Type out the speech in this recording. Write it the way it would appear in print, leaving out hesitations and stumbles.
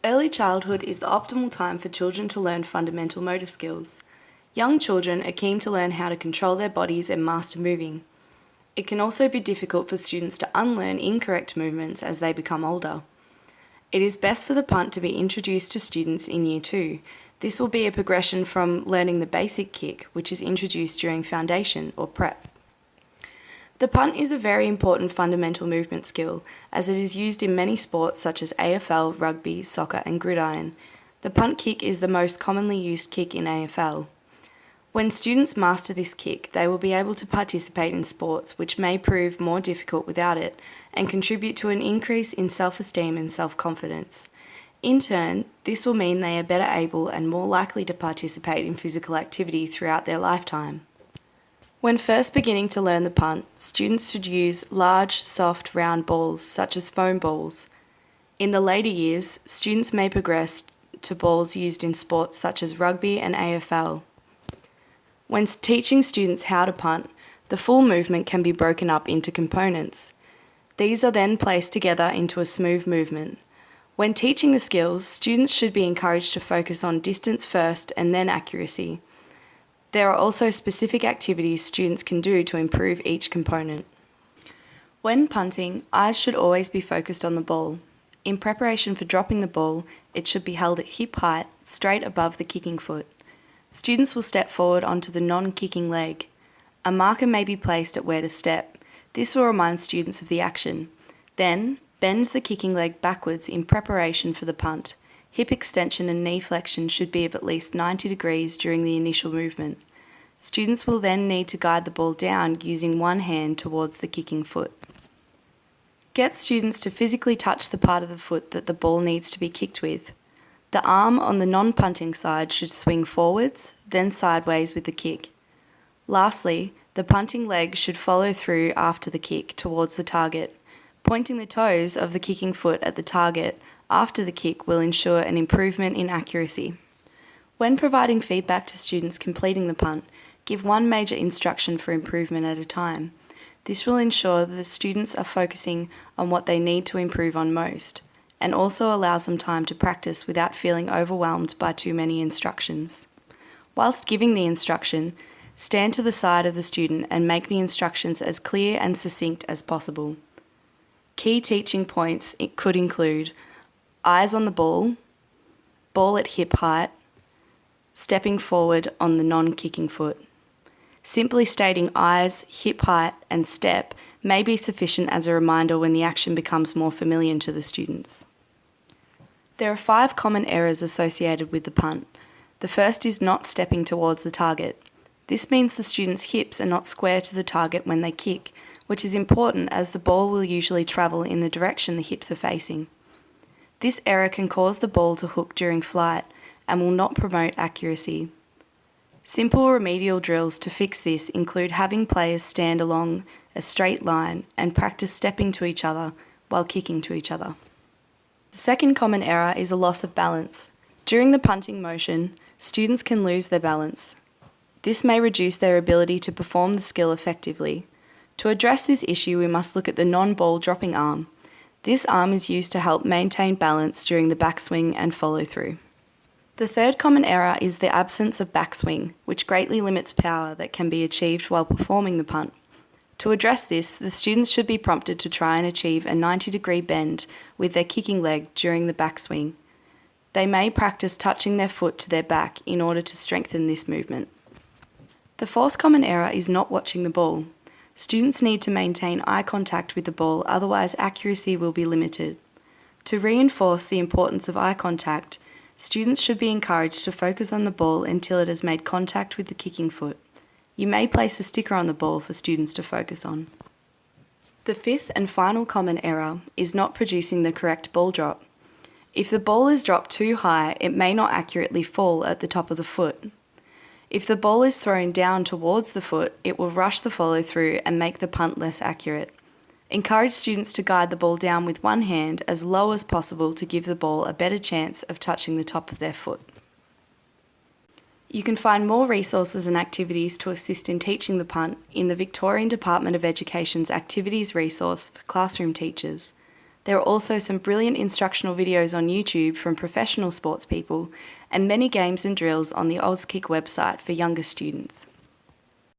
Early childhood is the optimal time for children to learn fundamental motor skills. Young children are keen to learn how to control their bodies and master moving. It can also be difficult for students to unlearn incorrect movements as they become older. It is best for the punt to be introduced to students in Year 2. This will be a progression from learning the basic kick, which is introduced during foundation or prep. The punt is a very important fundamental movement skill, as it is used in many sports such as AFL, rugby, soccer and gridiron. The punt kick is the most commonly used kick in AFL. When students master this kick, they will be able to participate in sports which may prove more difficult without it and contribute to an increase in self-esteem and self-confidence. In turn, this will mean they are better able and more likely to participate in physical activity throughout their lifetime. When first beginning to learn the punt, students should use large, soft, round balls such as foam balls. In the later years, students may progress to balls used in sports such as rugby and AFL. When teaching students how to punt, the full movement can be broken up into components. These are then placed together into a smooth movement. When teaching the skills, students should be encouraged to focus on distance first and then accuracy. There are also specific activities students can do to improve each component. When punting, eyes should always be focused on the ball. In preparation for dropping the ball, it should be held at hip height, straight above the kicking foot. Students will step forward onto the non-kicking leg. A marker may be placed at where to step. This will remind students of the action. Then, bend the kicking leg backwards in preparation for the punt. Hip extension and knee flexion should be of at least 90 degrees during the initial movement. Students will then need to guide the ball down using one hand towards the kicking foot. Get students to physically touch the part of the foot that the ball needs to be kicked with. The arm on the non-punting side should swing forwards, then sideways with the kick. Lastly, the punting leg should follow through after the kick towards the target. Pointing the toes of the kicking foot at the target after the kick will ensure an improvement in accuracy. When providing feedback to students completing the punt, give one major instruction for improvement at a time. This will ensure that the students are focusing on what they need to improve on most, and also allows them time to practice without feeling overwhelmed by too many instructions. Whilst giving the instruction, stand to the side of the student and make the instructions as clear and succinct as possible. Key teaching points could include eyes on the ball, ball at hip height, stepping forward on the non-kicking foot. Simply stating eyes, hip height and step may be sufficient as a reminder when the action becomes more familiar to the students. There are 5 common errors associated with the punt. The first is not stepping towards the target. This means the student's hips are not square to the target when they kick, which is important as the ball will usually travel in the direction the hips are facing. This error can cause the ball to hook during flight and will not promote accuracy. Simple remedial drills to fix this include having players stand along a straight line and practice stepping to each other while kicking to each other. The second common error is a loss of balance. During the punting motion, students can lose their balance. This may reduce their ability to perform the skill effectively. To address this issue, we must look at the non-ball dropping arm. This arm is used to help maintain balance during the backswing and follow-through. The third common error is the absence of backswing, which greatly limits power that can be achieved while performing the punt. To address this, the students should be prompted to try and achieve a 90-degree bend with their kicking leg during the backswing. They may practice touching their foot to their back in order to strengthen this movement. The fourth common error is not watching the ball. Students need to maintain eye contact with the ball, otherwise accuracy will be limited. To reinforce the importance of eye contact, students should be encouraged to focus on the ball until it has made contact with the kicking foot. You may place a sticker on the ball for students to focus on. The fifth and final common error is not producing the correct ball drop. If the ball is dropped too high, it may not accurately fall at the top of the foot. If the ball is thrown down towards the foot, it will rush the follow-through and make the punt less accurate. Encourage students to guide the ball down with one hand as low as possible to give the ball a better chance of touching the top of their foot. You can find more resources and activities to assist in teaching the punt in the Victorian Department of Education's Activities Resource for Classroom Teachers. There are also some brilliant instructional videos on YouTube from professional sports people and many games and drills on the AusKick website for younger students.